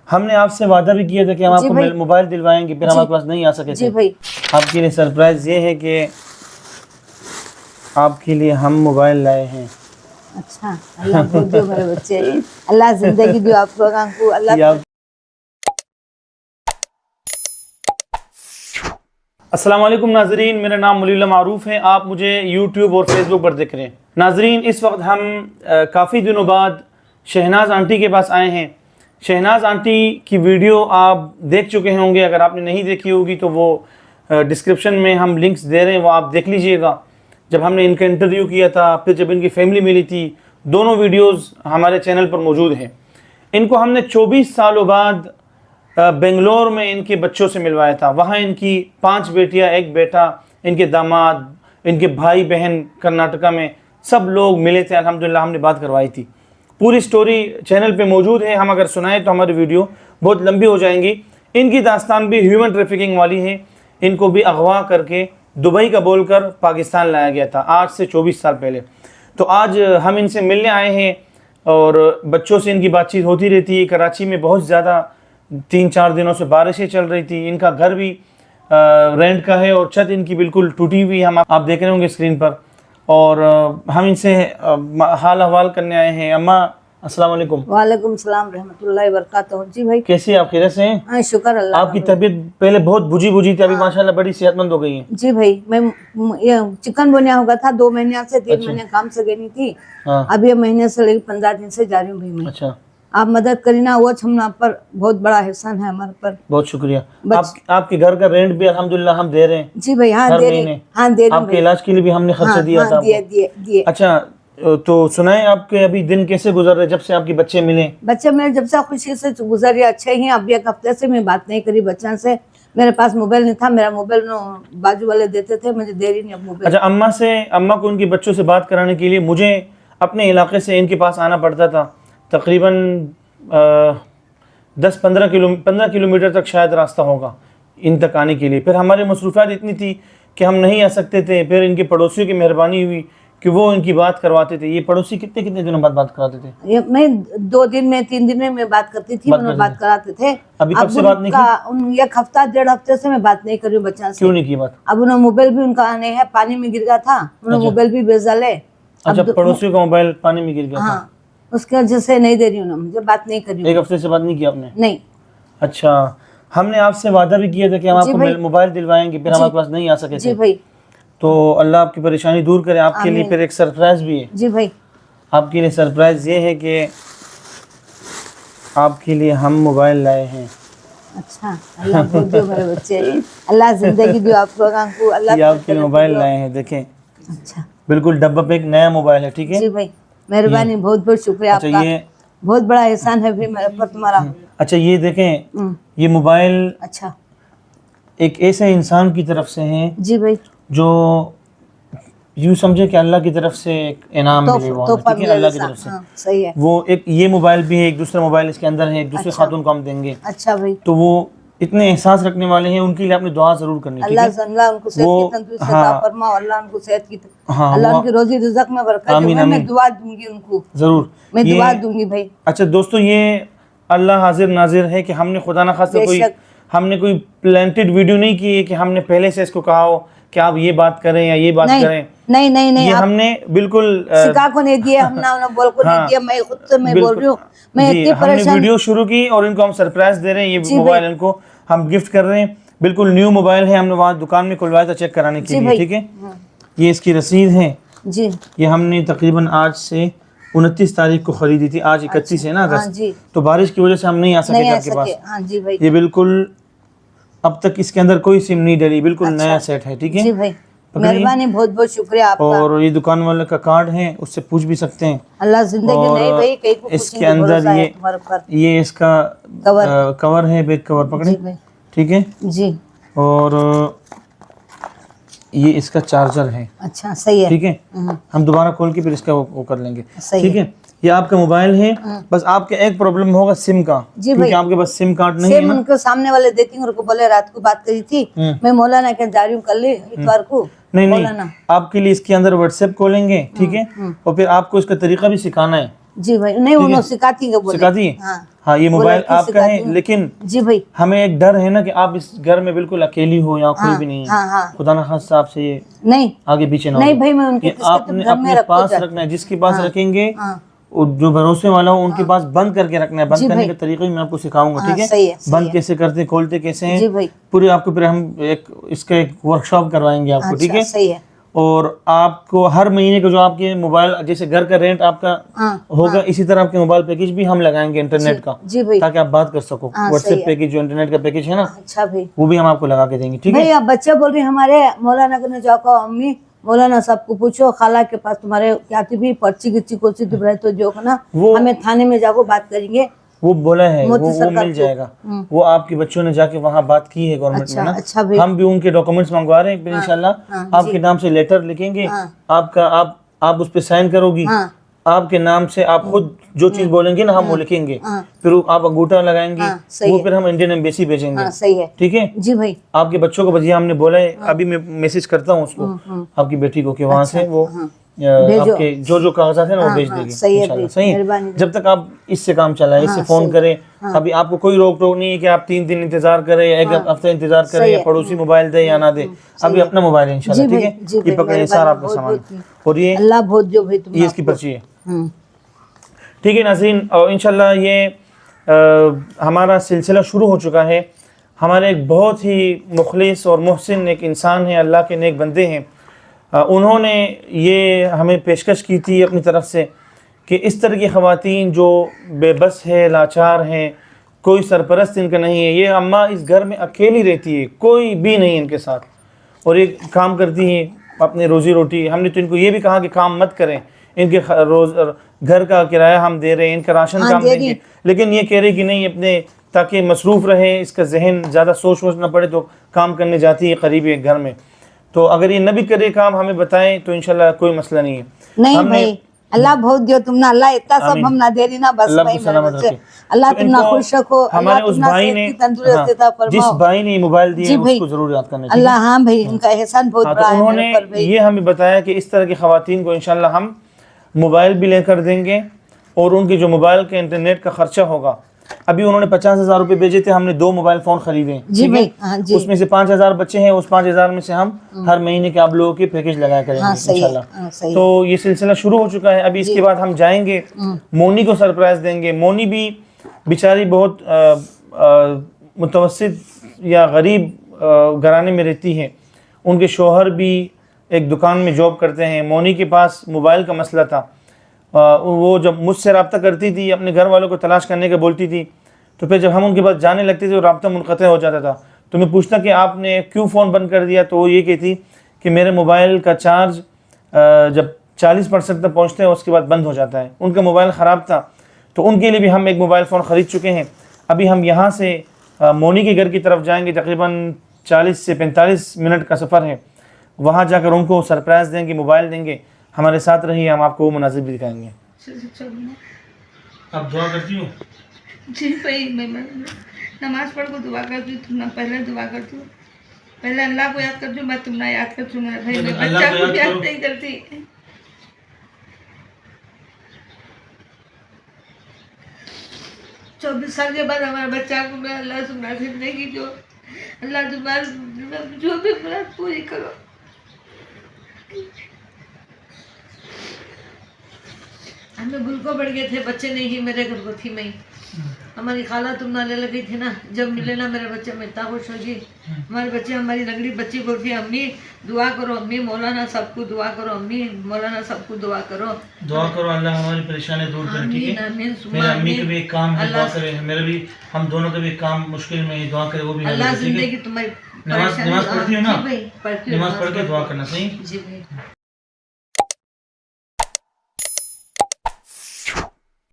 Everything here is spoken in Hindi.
हमने आपसे वादा भी किया था कि हम आपको मोबाइल दिलवाएंगे, फिर हमारे पास नहीं आ सके जी थे। भाई, आपके लिए सरप्राइज ये है कि आपके लिए हम मोबाइल लाए हैं। अच्छा, अल्लाह बहुत दो मेरे बच्चे, अल्लाह जिंदगी दो आप लोगों को, अल्लाह। अस्सलाम वालेकुम नाजरीन, मेरा नाम मुलीला मारूफ है। आप मुझे यूट्यूब और फेसबुक पर देख रहे हैं। नाजरीन, इस वक्त हम काफ़ी दिनों बाद शहनाज आंटी के पास आए हैं। शहनाज आंटी की वीडियो आप देख चुके होंगे, अगर आपने नहीं देखी होगी तो वो डिस्क्रिप्शन में हम लिंक्स दे रहे हैं, वो आप देख लीजिएगा। जब हमने इनका इंटरव्यू किया था, फिर जब इनकी फैमिली मिली थी, दोनों वीडियोज़ हमारे चैनल पर मौजूद हैं। इनको हमने 24 सालों बाद बेंगलोर में इनके बच्चों से मिलवाया था। वहाँ इनकी 5 बेटियाँ, 1 बेटा, इनके दामाद, इनके भाई बहन कर्नाटका में सब लोग मिले थे। अल्हम्दुलिल्लाह हमने बात करवाई थी। पूरी स्टोरी चैनल पे मौजूद है। हम अगर सुनाएं तो हमारी वीडियो बहुत लंबी हो जाएंगी। इनकी दास्तान भी ह्यूमन ट्रैफिकिंग वाली है। इनको भी अगवा करके दुबई का बोलकर पाकिस्तान लाया गया था, आज से 24 साल पहले। तो आज हम इनसे मिलने आए हैं और बच्चों से इनकी बातचीत होती रहती है। कराची में बहुत ज़्यादा 3-4 दिनों से बारिशें चल रही थी। इनका घर भी रेंट का है और छत इनकी बिल्कुल टूटी हुई, हम आप देख रहे होंगे स्क्रीन पर। और हम इनसे हाल अहवाल करने आए हैं। अम्मा अस्सलाम वालेकुम। वालेकुम सलाम रहमतुल्लाहि व बरकातहू। जी भाई, कैसी है आप? खैरियत से हैं? हाँ, शुक्र अल्लाह आपकी का। तबीयत पहले बहुत बुझी बुझी थी, अभी माशाल्लाह बड़ी सेहतमंद हो गई है। जी भाई, मैं ये चिकन बोनिया होगा था 2 महीने से, 3 महीने काम से गई नहीं थी। हाँ। अब ये महीने से लेकर 15 दिन से जा रही हूँ भाई मैं। अच्छा, आप मदद करी ना, वो हम पर बहुत बड़ा एहसान है हमारे पर। बहुत शुक्रिया। आपके घर का रेंट भी अल्हम्दुलिल्लाह हम दे रहे हैं जी भाई, हाँ हर दे महीने। रही, हाँ दे रही आपके भाई। इलाज के लिए भी हमने खर्चा हाँ, दिया हाँ, था दिए आपको। दिए दिए। अच्छा, तो सुनाएं आपके अभी दिन कैसे गुजर रहे जब से आपके बच्चे मिले? बच्चे मेरे जब से खुशी से गुजर अच्छे ही। अभी 1 हफ्ते से मैं बात नहीं करी बच्चों से। मेरे पास मोबाइल नहीं था, मेरा मोबाइल बाजू वाले देते थे, मुझे दे रही नहीं अब मोबाइल। अच्छा, अम्मा को उनके बच्चों से बात कराने के लिए मुझे अपने इलाके से इनके पास आना पड़ता था। तकरीबन 15 किलोमीटर तक शायद रास्ता होगा इन तक आने के लिए। फिर हमारे मसरूफियात इतनी थी कि हम नहीं आ सकते थे। फिर इनके पड़ोसियों की मेहरबानी हुई कि वो इनकी बात करवाते थे। ये पड़ोसी कितने कितने दिनों बाद बात कराते थे? ये मैं 2 दिन में 3 दिन में मैं बात करती थी, उन्होंने बात कराते थे। अभी कब से बात नहीं की? 1 हफ्ता 1.5 हफ्ते से मैं बात नहीं कर रही हूँ बच्चा से। क्यों नहीं की बात? अब उन्होंने मोबाइल भी उनका नहीं है, पानी में गिर गया था, उन्होंने मोबाइल भी बेच डाले। अच्छा, पड़ोसियों का मोबाइल पानी में गिर गया था। हाँ, उसके वजह से नहीं दे रही हूँ, मुझे बात नहीं कर रही हूँ। 1 हफ्ते से बात नहीं की आपने? नहीं। अच्छा, हमने आपसे वादा भी किया था कि हम आपको मोबाइल दिलवाएंगे, फिर हमारे पास नहीं आ सके थे। जी भाई, तो अल्लाह आपकी परेशानी दूर करे। आपके लिए फिर एक सरप्राइज भी है। जी भाई, आपके लिए सरप्राइज ये है कि आपके लिए हम मोबाइल लाए हैं। अच्छा, अल्लाह बहुत दो मेरे बच्चे, अल्लाह जिंदगी दो आप लोगों को, अल्लाह ये आपके लिए मोबाइल लाए हैं, देखें। अच्छा, बिल्कुल डब्बा पे एक नया मोबाइल है, ठीक है जी भाई, मेहरबानी, बहुत बहुत शुक्रिया आपका। ये बहुत बड़ा एहसान है भी मेरे पर तुम्हारा। अच्छा, ये देखें, ये मोबाइल अच्छा, एक ऐसे इंसान की तरफ से है जी भाई, जो यूँ समझे कि अल्लाह की तरफ से एक इनाम मिले हुआ है, ठीक है, अल्लाह की तरफ से। हाँ, सही है। वो एक ये मोबाइल भी है, एक दूसरा मोबाइल इसके अंदर है, एक दूसरे खातून को हम देंगे। अच्छा भाई, तो वो इतने एहसास रखने वाले हैं, उनके लिए आपने दुआ जरूर करनी, ठीक है? अल्लाह उनको सेहत की तंदुरुस्ती अता फरमाओ, अल्लाह उनको सेहत की, अल्लाह उनकी रोजी रिज़्क में बरकत दे। मैं दुआ दूंगी उनको, जरूर मैं दुआ दूंगी भाई। अच्छा दोस्तों, ये अल्लाह हाजिर नाजिर है कि हमने खुदा ना खास्ता कोई प्लांटेड वीडियो नहीं की है कि हमने पहले से इसको कहा हो कि आप ये बात करें या ये बात करें। नहीं नहीं नहीं, ये हमने बिल्कुल सिखा को नहीं दिया, हमने बोल को नहीं दिया। मैं खुद से मैं बोल रही हूँ, मैं इतनी हमने वीडियो शुरू की और इनको हम सरप्राइज दे रहे हैं। ये मोबाइल इनको हम गिफ्ट कर रहे हैं, बिल्कुल न्यू मोबाइल है। हमने वहाँ दुकान में खुलवाया था चेक कराने के लिए, ठीक है? ये इसकी रसीद है जी। ये हमने तकरीबन आज से 29 तारीख को खरीदी थी, आज 31 है ना अगस्त, तो बारिश की वजह से हम नहीं आ सके थे आपके पास। हाँ जी भाई, ये बिल्कुल अब तक इसके अंदर कोई सिम नहीं डली, बिल्कुल नया सेट है, ठीक है जी भाई, मेहरबानी, बहुत बहुत शुक्रिया आपका। और ये दुकान वाले का कार्ड है, उससे पूछ भी सकते हैं। अल्लाह जिंदगी नहीं भाई, कहीं को इसके अंदर ये इसका कवर है, बैक कवर पकड़े, ठीक है जी। और ये इसका चार्जर है। अच्छा, सही है, ठीक है। हम दोबारा खोल के फिर इसका वो कर लेंगे, ठीक है? ये आपका मोबाइल है, बस आपके एक प्रॉब्लम होगा सिम का, क्योंकि आपके पास सिम कार्ड नहीं है ना। उनको सामने वाले देती हूँ, उनको बोले रात को बात करी थी मैं मौलाना के जा रही हूँ कल इतवार को। नहीं, आपके लिए इसके अंदर व्हाट्सएप खोलेंगे, ठीक है? और फिर आपको इसका तरीका भी सिखाना है जी भाई, नहीं उन्होंने सिखाती है, बोले सिखाती है? हाँ हाँ, ये बोला मोबाइल कि आपका है, सिखाती लेकिन जी भाई। हमें एक डर है ना कि आप इस घर में बिल्कुल अकेली हो या कोई हाँ, भी नहीं है। हाँ, हाँ। खुदा ना खास्ता आपसे ये नहीं आगे पीछे ना नहीं हो। भाई, मैं उनके ये किसके तो आपने घर में अपने रखो पास जाके। रखना है, जिसके पास हाँ, रखेंगे हाँ और जो भरोसे वाला हो उनके पास बंद करके रखना है। बंद जी करने भाई। का तरीका ही मैं आपको सिखाऊंगा, हाँ, ठीक है? सही है, सही बंद है। कैसे करते हैं, खोलते कैसे हैं, जी भाई। पूरे आपको फिर हम इसका एक वर्कशॉप करवाएंगे आपको, ठीक अच्छा, है? सही है। और आपको हर महीने का जो आपके मोबाइल, जैसे घर का रेंट आपका हाँ, होगा, इसी तरह आपके मोबाइल पैकेज भी हम लगाएंगे इंटरनेट का, जी भाई। ताकि आप बात कर सको। हाँ, सही व्हाट्सएप है। पैकेज जो इंटरनेट का पैकेज है ना, अच्छा भाई। वो भी हम आपको लगा के देंगे, ठीक है? भाई अब बच्चे बोल रहे हमारे मौलाना के जाओ, अम्मी मौलाना साहब को पूछो, खाला के पास तुम्हारे क्या थी पर्ची गिच्ची कोची तुम रहे तो जो ना वो हमें थाने में जाको बात करेंगे। वो बोला है, मोदी वो सरकार मिल को। जाएगा। वो आपके बच्चों ने जाके वहाँ बात की है गवर्नमेंट अच्छा, में ना। अच्छा भाई। हम भी उनके डॉक्यूमेंट्स मंगवा रहे हैं, फिर इंशाल्लाह हाँ, आपके जी। नाम से लेटर लिखेंगे। हाँ। आप उस पे साइन करोगी। हाँ, आपके नाम से आप खुद जो चीज बोलेंगे ना, हम वो लिखेंगे। हाँ। फिर आप अंगूठा लगाएंगे, हाँ, सही वो है। फिर हम इंडियन एम्बेसी भेजेंगे, हाँ, सही है। ठीक है? जी भाई। आपके बच्चों को भैया हमने बोला है, अभी मैं मैसेज करता हूँ उसको, आपकी बेटी को, कि वहाँ से वो भेजो। आपके जो कागजात है ना वो भेज हाँ, देगी सही है इंशाल्लाह। भाई, सही है? मेहरबानी। जब तक आप इससे काम चलाए, इससे फोन सही। करें, अभी आपको कोई रोक टोक नहीं है कि आप 3 दिन इंतजार करें या एक हफ्ता इंतजार करें सही या है। पड़ोसी मोबाइल दे या ना दे। अभी अपना मोबाइल है इंशाल्लाह, जी ठीक भाई, है? जी ये भाई, पकड़े, मेहरबानी, सारा आपका बहुत सामान। बहुत और ये अल्लाह बहुत जो भाई तुम इसकी पर्ची है, हम्म। ठीक है नाज़रीन? और इंशाल्लाह ये हमारा सिलसिला शुरू हो चुका है। हमारे एक बहुत ही मुखलिस और मुहसिन एक इंसान है, अल्लाह के नेक बंदे हैं। उन्होंने ये हमें पेशकश की थी अपनी तरफ से कि इस तरह की ख़वातीन जो बेबस है, लाचार हैं, कोई सरपरस्त इनका नहीं है, ये अम्मा इस घर में अकेली रहती है, कोई भी नहीं इनके साथ, और ये काम करती हैं अपनी रोज़ी रोटी। हमने तो इनको ये भी कहा कि काम मत करें, इनके रोज़ घर का किराया हम दे रहे हैं, इनका राशन काम देंगे, लेकिन ये कह रही कि नहीं, अपने ताकि मसरूफ़ रहे, इसका जहन ज़्यादा सोच ना पड़े, तो काम करने जाती है करीब एक घर में। तो अगर ये न भी करे काम, हमें बताएं तो इंशाल्लाह कोई मसला नहीं है। नहीं भाई, अल्लाह बहुत दियो तुमने, अल्लाह इतना सब हम ना दे रही ना, बस भाई सलामत रखे। अल्लाह तो तुमना खुश रखो। हमारे उस भाई ने, जिस भाई ने मोबाइल दिए हैं उसको जरूर याद करना चाहिए। अल्लाह, हाँ भाई, इनका एहसान बहुत बड़ा है उन्होंने मेरे पर भाई। ये हमें बताया कि इस तरह की ख़वातीन को इंशाल्लाह हम मोबाइल भी लेकर देंगे, और उनके जो मोबाइल के इंटरनेट का खर्चा होगा, अभी उन्होंने 50,000 रुपये भेजे थे, हमने 2 मोबाइल फ़ोन खरीदे, जी भाई। हाँ जी। उसमें से 5,000 बच्चे हैं, उस 5,000 में से हम हर महीने के आप लोगों के पैकेज लगाया करेंगे इंशाल्लाह। तो ये सिलसिला शुरू हो चुका है। अभी इसके बाद हम जाएंगे, मोनी को सरप्राइज़ देंगे। मोनी भी बेचारी बहुत मुतवस्सित या गरीब घराने में रहती है, उनके शौहर भी एक दुकान में जॉब करते हैं। मोनी के पास मोबाइल का मसला था, वो जब मुझसे रब्ता करती थी, अपने घर वालों को तलाश करने का बोलती थी, तो फिर जब हम उनके पास जाने लगते थे तो रब्ता मुनक़ते हो जाता था। तो मैं पूछता कि आपने क्यों फ़ोन बंद कर दिया, तो वो ये कहती कि मेरे मोबाइल का चार्ज जब 40% तक पहुँचते हैं उसके बाद बंद हो जाता है। उनका मोबाइल ख़राब था, तो उनके लिए भी हम एक मोबाइल फ़ोन ख़रीद चुके हैं। अभी हम यहाँ से मोनी के घर की तरफ जाएँगे, तकरीबन 40 से 45 मिनट का सफ़र है। वहाँ जाकर उनको सरप्राइज़ देंगे, मोबाइल देंगे। हमारे साथ रहिए, हम आपको वो मनाज़िर भी दिखाएंगे। आप दुआ करती हो? जी भाई, मैं नमाज पढ़ को दुआ करती हूँ, तुम पहले दुआ करती हूँ, पहले अल्लाह को याद करती हूँ, मैं तुमने याद करती हूँ। मैं भाई, मैं बच्चा को याद नहीं करती। 24 साल के बाद हमारे बच्चा को मैं अल्लाह से नसीब नहीं की, जो अल्लाह तुम्हारा जो भी मुराद पूरी करो। हमें भूल को बढ़ गए थे, बच्चे नहीं ही मेरे घर को थी मैं, हमारी खाला तुम नाले लगी थी ना, जब मिले ना मेरे बच्चे में इतना खुश होगी। हमारे बच्चे, हमारी लंगड़ी बच्ची बोलती है, अम्मी दुआ करो, अम्मी मौलाना सबको दुआ करो, अम्मी मौलाना सबको दुआ करो, अल्लाह हमारी परेशानी दूर करे, ठीक है? मेरे अम्मी के भी एक काम है, दुआ करे, मेरे भी, हम दोनों का भी काम मुश्किल में है, दुआ करे वो भी। अल्लाह जिंदगी तुम्हारी नमाज पढ़ती हो ना? पढ़ती हूँ, नमाज पढ़ के दुआ करना, सही? जी भाई।